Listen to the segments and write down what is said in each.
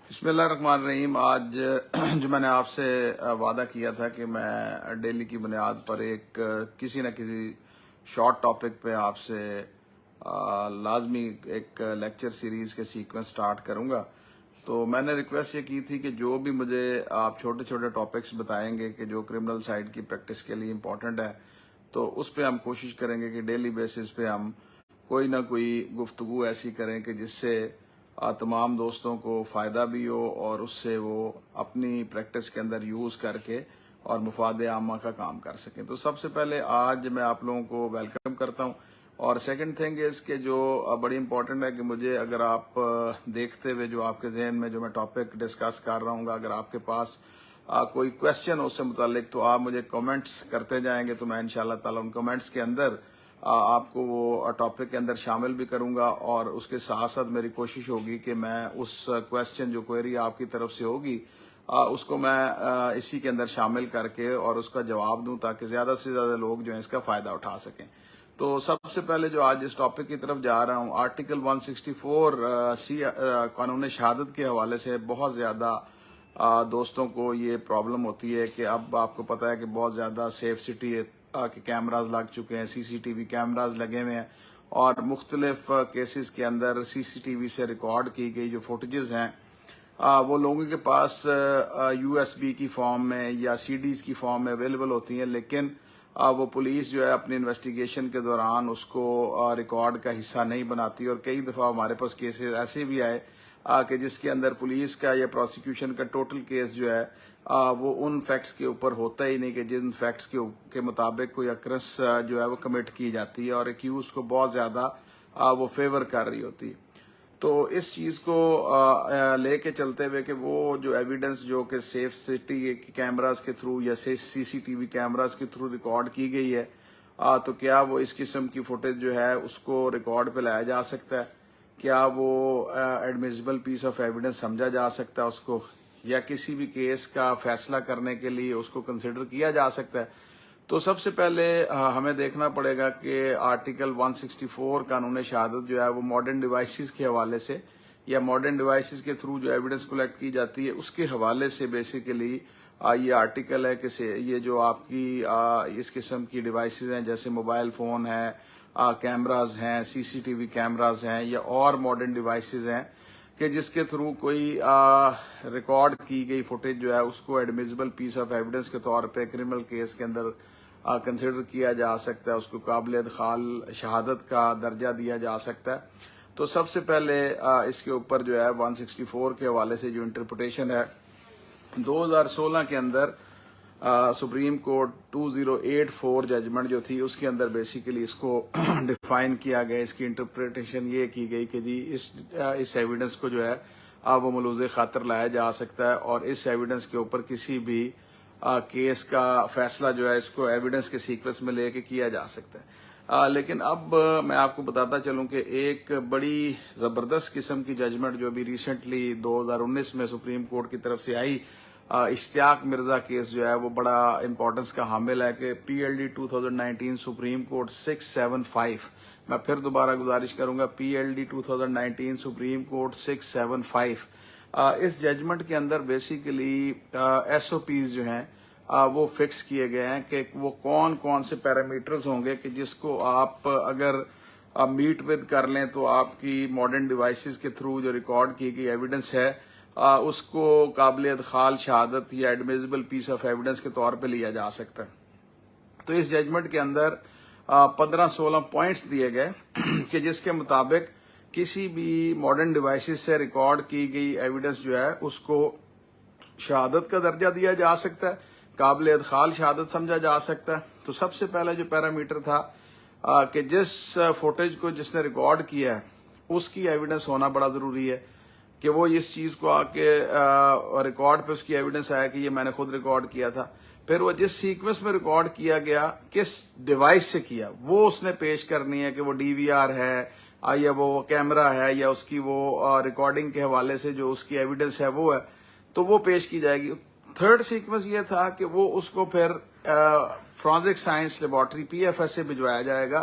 बिस्मिल्लाहिर्रहमानिर्रहीम। आज जो मैंने आपसे वादा किया था कि मैं डेली की बुनियाद पर एक किसी न किसी शॉर्ट टॉपिक पे आपसे लाजमी एक लेक्चर सीरीज के सीक्वेंस स्टार्ट करूंगा। तो मैंने रिक्वेस्ट ये की थी कि जो भी मुझे आप छोटे छोटे टॉपिक्स बताएंगे कि जो क्रिमिनल साइड की प्रैक्टिस के लिए इम्पोर्टेंट है, तो उस पर हम कोशिश करेंगे कि डेली बेसिस पे हम कोई ना कोई गुफ्तगू ऐसी करें कि जिससे तमाम दोस्तों को फ़ायदा भी हो और उससे वो अपनी प्रैक्टिस के अंदर यूज़ करके और मुफाद आमा का काम कर सकें। तो सबसे पहले आज मैं आप लोगों को वेलकम करता हूं। और सेकंड थिंग इज़ कि जो बड़ी इंपॉर्टेंट है कि मुझे अगर आप देखते हुए जो आपके जहन में जो मैं टॉपिक डिस्कस कर रहा हूँ, अगर आपके पास कोई क्वेश्चन हो उससे मुतालिक तो आप मुझे कमेंट्स करते जाएंगे, तो मैं इंशाल्लाह ताला उन कमेंट्स के अंदर आपको वो टॉपिक के अंदर शामिल भी करूंगा। और उसके साथ साथ मेरी कोशिश होगी कि मैं उस क्वेश्चन जो क्वेरी आपकी तरफ से होगी उसको मैं इसी के अंदर शामिल करके और उसका जवाब दूं, ताकि ज्यादा से ज्यादा लोग जो है इसका फायदा उठा सकें। तो सबसे पहले जो आज इस टॉपिक की तरफ जा रहा हूं, आर्टिकल 164 सी कानून शहादत के हवाले से बहुत ज्यादा दोस्तों को ये प्रॉब्लम होती है कि अब आपको पता है कि बहुत ज्यादा सेफ सिटी के कैमराज लग चुके हैं, सीसीटीवी कैमराज लगे हुए हैं और मुख्तलिफ केसेस के अंदर सीसीटीवी से रिकॉर्ड की गई जो फुटेजेस हैं वो लोगों के पास यूएसबी की फॉर्म में या सीडीज की फॉर्म में अवेलेबल होती हैं, लेकिन वो पुलिस जो है अपनी इन्वेस्टिगेशन के दौरान उसको रिकॉर्ड का हिस्सा नहीं बनाती। और कई दफा हमारे पास केसेस ऐसे भी आए कि जिसके अंदर पुलिस का या प्रोसिक्यूशन का टोटल केस जो है वो उन फैक्ट्स के ऊपर होता ही नहीं कि जिन फैक्ट्स के मुताबिक कोई अक्रस जो है वो कमिट की जाती है और एक्यूज को बहुत ज्यादा वो फेवर कर रही होती है। तो इस चीज को लेके चलते हुए कि वो जो एविडेंस जो कि सेफ सिटी कैमरास के थ्रू या सीसीटीवी कैमरास के थ्रू रिकॉर्ड की गई है, तो क्या वो इस किस्म की फुटेज जो है उसको रिकॉर्ड पे लाया जा सकता है? क्या वो एडमिसिबल पीस ऑफ एविडेंस समझा जा सकता है उसको, या किसी भी केस का फैसला करने के लिए उसको कंसिडर किया जा सकता है? तो सबसे पहले हमें देखना पड़ेगा कि आर्टिकल 164 कानून शहादत जो है वो मॉडर्न डिवाइसेस के हवाले से या मॉडर्न डिवाइसेस के थ्रू जो एविडेंस कलेक्ट की जाती है उसके हवाले से बेसिकली ये आर्टिकल है कि ये जो आपकी इस किस्म की डिवाइसेस हैं, जैसे मोबाइल फोन है, कैमराज हैं, सीसीटीवी कैमराज हैं या और मॉडर्न डिवाइसेस हैं कि जिसके थ्रू कोई रिकॉर्ड की गई फुटेज जो है उसको एडमिसिबल पीस ऑफ एविडेंस के तौर पे क्रिमिनल केस के अंदर कंसिडर किया जा सकता है, उसको काबिल इदखाल शहादत का दर्जा दिया जा सकता है। तो सबसे पहले इसके ऊपर जो है 164 के हवाले से जो इंटरप्रिटेशन है 2016 के अंदर सुप्रीम कोर्ट 2084 जजमेंट जो थी उसके अंदर बेसिकली इसको डिफाइन किया गया। इसकी इंटरप्रिटेशन ये की गई कि जी इस एविडेंस को जो है वो मलूज़े खातर लाया जा सकता है और इस एविडेंस के ऊपर किसी भी केस का फैसला जो है इसको एविडेंस के सीक्वेंस में लेके किया जा सकता है। लेकिन अब मैं आपको बताता चलूं कि एक बड़ी जबरदस्त किस्म की जजमेंट जो अभी रिसेंटली 2019 में सुप्रीम कोर्ट की तरफ से आई, इश्तियाक मिर्जा केस जो है वो बड़ा इंपॉर्टेंस का हामिल है कि पीएलडी 2019 सुप्रीम कोर्ट 675, मैं फिर दोबारा गुजारिश करूंगा, पीएलडी 2019 सुप्रीम कोर्ट 675। इस जजमेंट के अंदर बेसिकली एसओपीज जो हैं वो फिक्स किए गए हैं कि वो कौन कौन से पैरामीटर्स होंगे कि जिसको आप अगर मीट विद कर लें तो आपकी मॉडर्न डिवाइसेस के थ्रू जो रिकॉर्ड की गई एविडेंस है उसको काबिल इदखाल शहादत या एडमिसिबल पीस ऑफ एविडेंस के तौर पे लिया जा सकता है। तो इस जजमेंट के अंदर 15-16 पॉइंट्स दिए गए कि जिसके मुताबिक किसी भी मॉडर्न डिवाइसेस से रिकॉर्ड की गई एविडेंस जो है उसको शहादत का दर्जा दिया जा सकता है, काबिल इदखाल शहादत समझा जा सकता है। तो सबसे पहला जो पैरामीटर था कि जिस फुटेज को जिसने रिकॉर्ड किया है उसकी एविडेंस होना बड़ा जरूरी है कि वो इस चीज को आके रिकॉर्ड पे उसकी एविडेंस आया कि ये मैंने खुद रिकॉर्ड किया था। फिर वो जिस सीक्वेंस में रिकॉर्ड किया गया किस डिवाइस से किया वो उसने पेश करनी है कि वो डीवीआर है या वो कैमरा है या उसकी वो रिकॉर्डिंग के हवाले से जो उसकी एविडेंस है वो है, तो वो पेश की जाएगी। थर्ड सीक्वेंस ये था कि वो उसको फिर फॉरेंसिक साइंस लेबोरेटरी पीएफएस से भिजवाया जाएगा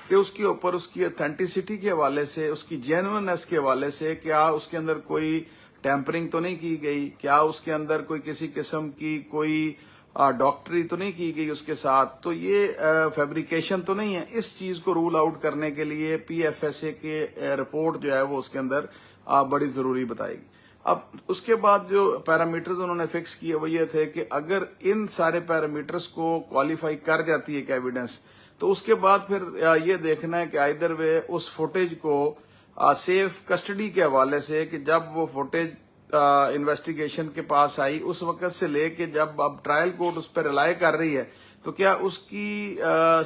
कि उसके ऊपर उसकी ऑथेंटिसिटी के हवाले से, उसकी जेन्युइननेस के हवाले से क्या उसके अंदर कोई ٹیمپرنگ تو نہیں کی گئی, کیا اس کے اندر کوئی کسی قسم کی کوئی ڈاکٹری تو نہیں کی گئی اس کے ساتھ, تو یہ فیبریکیشن تو نہیں ہے. اس چیز کو رول آؤٹ کرنے کے لیے پی ایف ایس اے کے رپورٹ جو ہے وہ اس کے اندر بڑی ضروری بتائے گی. اب اس کے بعد جو پیرامیٹرز انہوں نے فکس کیے وہ یہ تھے کہ اگر ان سارے پیرامیٹرز کو کوالیفائی کر جاتی ہے ایک ایویڈنس, تو اس کے بعد پھر یہ دیکھنا ہے کہ آئدر وے اس فوٹیج کو سیف کسٹڈی کے حوالے سے, کہ جب وہ فوٹیج انویسٹیگیشن کے پاس آئی اس وقت سے لے کے جب اب ٹرائل کورٹ اس پہ ریلائی کر رہی ہے, تو کیا اس کی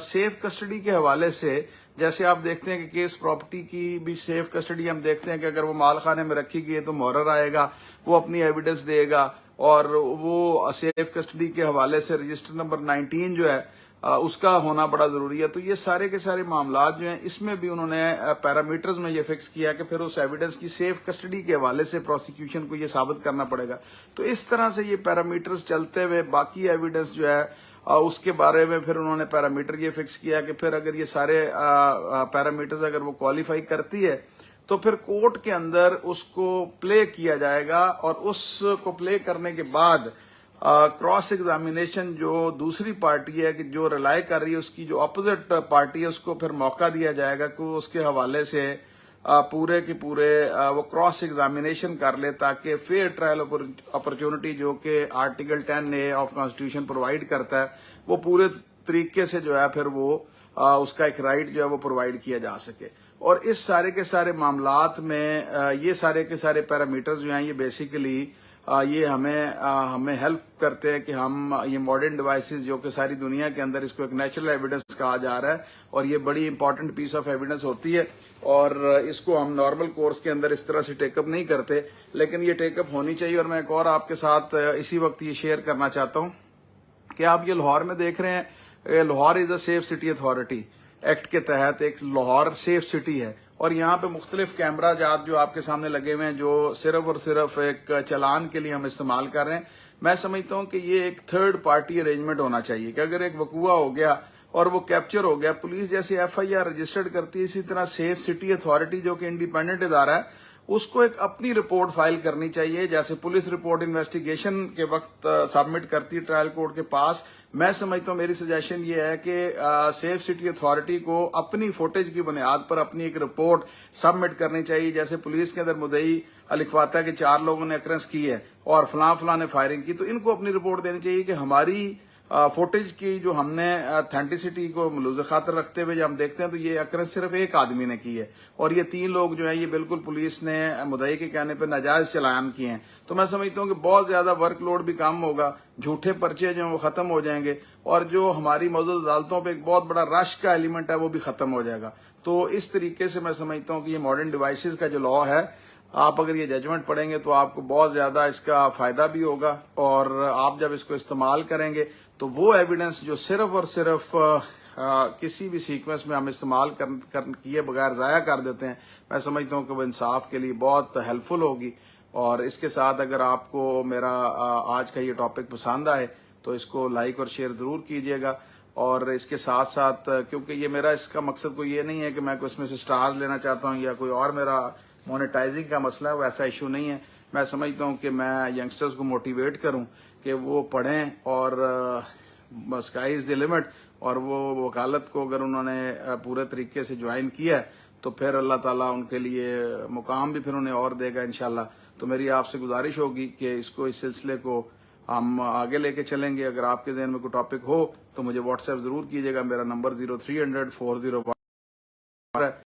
سیف کسٹڈی کے حوالے سے, جیسے آپ دیکھتے ہیں کہ کیس پراپرٹی کی بھی سیف کسٹڈی ہم دیکھتے ہیں کہ اگر وہ مال خانے میں رکھی گئی ہے تو محرر آئے گا, وہ اپنی ایویڈنس دے گا, اور وہ سیف کسٹڈی کے حوالے سے رجسٹر نمبر 19 جو ہے اس کا ہونا بڑا ضروری ہے. تو یہ سارے کے سارے معاملات جو ہیں اس میں بھی انہوں نے پیرامیٹرز میں یہ فکس کیا کہ پھر اس ایویڈنس کی سیف کسٹڈی کے حوالے سے پروسیکیوشن کو یہ ثابت کرنا پڑے گا. تو اس طرح سے یہ پیرامیٹرز چلتے ہوئے باقی ایویڈنس جو ہے اس کے بارے میں پھر انہوں نے پیرامیٹر یہ فکس کیا کہ پھر اگر یہ سارے پیرامیٹرز اگر وہ کوالیفائی کرتی ہے تو پھر کورٹ کے اندر اس کو پلے کیا جائے گا, اور اس کو پلے کرنے کے بعد کراس ایگزامینیشن جو دوسری پارٹی ہے کہ جو ریلائی کر رہی ہے اس کی جو اپوزٹ پارٹی ہے اس کو پھر موقع دیا جائے گا کہ اس کے حوالے سے پورے کے پورے وہ کراس ایگزامینیشن کر لے, تاکہ فیئر ٹرائل اپرچونٹی جو کہ article 10A of constitution provide کرتا ہے وہ پورے طریقے سے جو ہے پھر وہ اس کا ایک رائٹ جو ہے وہ پرووائڈ کیا جا سکے. اور اس سارے کے سارے معاملات میں یہ سارے کے سارے پیرامیٹرز جو ہیں یہ بیسیکلی یہ ہمیں ہیلپ کرتے ہیں کہ ہم یہ ماڈرن ڈیوائسز جو کہ ساری دنیا کے اندر اس کو ایک نیچرل ایویڈنس کہا جا رہا ہے, اور یہ بڑی امپورٹنٹ پیس آف ایویڈنس ہوتی ہے, اور اس کو ہم نارمل کورس کے اندر اس طرح سے ٹیک اپ نہیں کرتے, لیکن یہ ٹیک اپ ہونی چاہیے. اور میں ایک اور آپ کے ساتھ اسی وقت یہ شیئر کرنا چاہتا ہوں کہ آپ یہ لاہور میں دیکھ رہے ہیں, Lahore is a safe city authority act کے تحت ایک لاہور سیف سٹی ہے, اور یہاں پہ مختلف کیمرہ جات جو آپ کے سامنے لگے ہوئے ہیں جو صرف اور صرف ایک چلان کے لیے ہم استعمال کر رہے ہیں. میں سمجھتا ہوں کہ یہ ایک تھرڈ پارٹی ارینجمنٹ ہونا چاہیے کہ اگر ایک وقوع ہو گیا اور وہ کیپچر ہو گیا, پولیس جیسے FIR رجسٹرڈ کرتی ہے, اسی طرح سیف سٹی اتھارٹی جو کہ انڈیپینڈنٹ ادارہ ہے اس کو ایک اپنی رپورٹ فائل کرنی چاہیے, جیسے پولیس رپورٹ انویسٹیگیشن کے وقت سبمٹ کرتی ہے ٹرائل کورٹ کے پاس. میں سمجھتا ہوں, میری سجیشن یہ ہے کہ سیف سٹی اتھارٹی کو اپنی فوٹیج کی بنیاد پر اپنی ایک رپورٹ سبمٹ کرنی چاہیے, جیسے پولیس کے اندر مدعی لکھواتا ہے کہ 4 لوگوں نے اکرنس کی ہے اور فلاں نے فائرنگ کی, تو ان کو اپنی رپورٹ دینی چاہیے کہ ہماری فوٹیج کی جو ہم نے اتھینٹسٹی کو ملوز خاطر رکھتے ہوئے جب ہم دیکھتے ہیں تو یہ اکرنس صرف ایک آدمی نے کی ہے, اور یہ 3 لوگ جو ہیں یہ بالکل پولیس نے مدعی کے کہنے پہ ناجائز چلان کیے ہیں. تو میں سمجھتا ہوں کہ بہت زیادہ ورک لوڈ بھی کم ہوگا, جھوٹے پرچے جو ہیں وہ ختم ہو جائیں گے, اور جو ہماری موجود عدالتوں پہ ایک بہت بڑا رش کا ایلیمنٹ ہے وہ بھی ختم ہو جائے گا. تو اس طریقے سے میں سمجھتا ہوں کہ یہ ماڈرن ڈیوائسز کا جو لا ہے, آپ اگر یہ ججمنٹ پڑھیں گے تو آپ کو بہت زیادہ اس کا فائدہ بھی ہوگا, اور آپ جب اس کو استعمال کریں گے تو وہ ایویڈنس جو صرف اور صرف کسی بھی سیکوینس میں ہم استعمال کیے بغیر ضائع کر دیتے ہیں, میں سمجھتا ہوں کہ وہ انصاف کے لیے بہت ہیلپ فل ہوگی. اور اس کے ساتھ اگر آپ کو میرا آج کا یہ ٹاپک پسند آئے تو اس کو لائک اور شیئر ضرور کیجیے گا, اور اس کے ساتھ ساتھ کیونکہ یہ میرا اس کا مقصد کوئی یہ نہیں ہے کہ میں اس میں سے سٹارز لینا چاہتا ہوں یا کوئی اور میرا مونیٹائزنگ کا مسئلہ ہے, وہ ایسا ایشو نہیں ہے. میں سمجھتا ہوں کہ میں ینگسٹرز کو موٹیویٹ کروں کہ وہ پڑھیں, اور اسکائی از دی لمٹ, اور وہ وکالت کو اگر انہوں نے پورے طریقے سے جوائن کیا ہے تو پھر اللہ تعالیٰ ان کے لیے مقام بھی پھر انہیں اور دے گا انشاءاللہ. تو میری آپ سے گزارش ہوگی کہ اس کو, اس سلسلے کو ہم آگے لے کے چلیں گے. اگر آپ کے ذہن میں کوئی ٹاپک ہو تو مجھے واٹس ایپ ضرور کیجیے گا, میرا نمبر 0300 401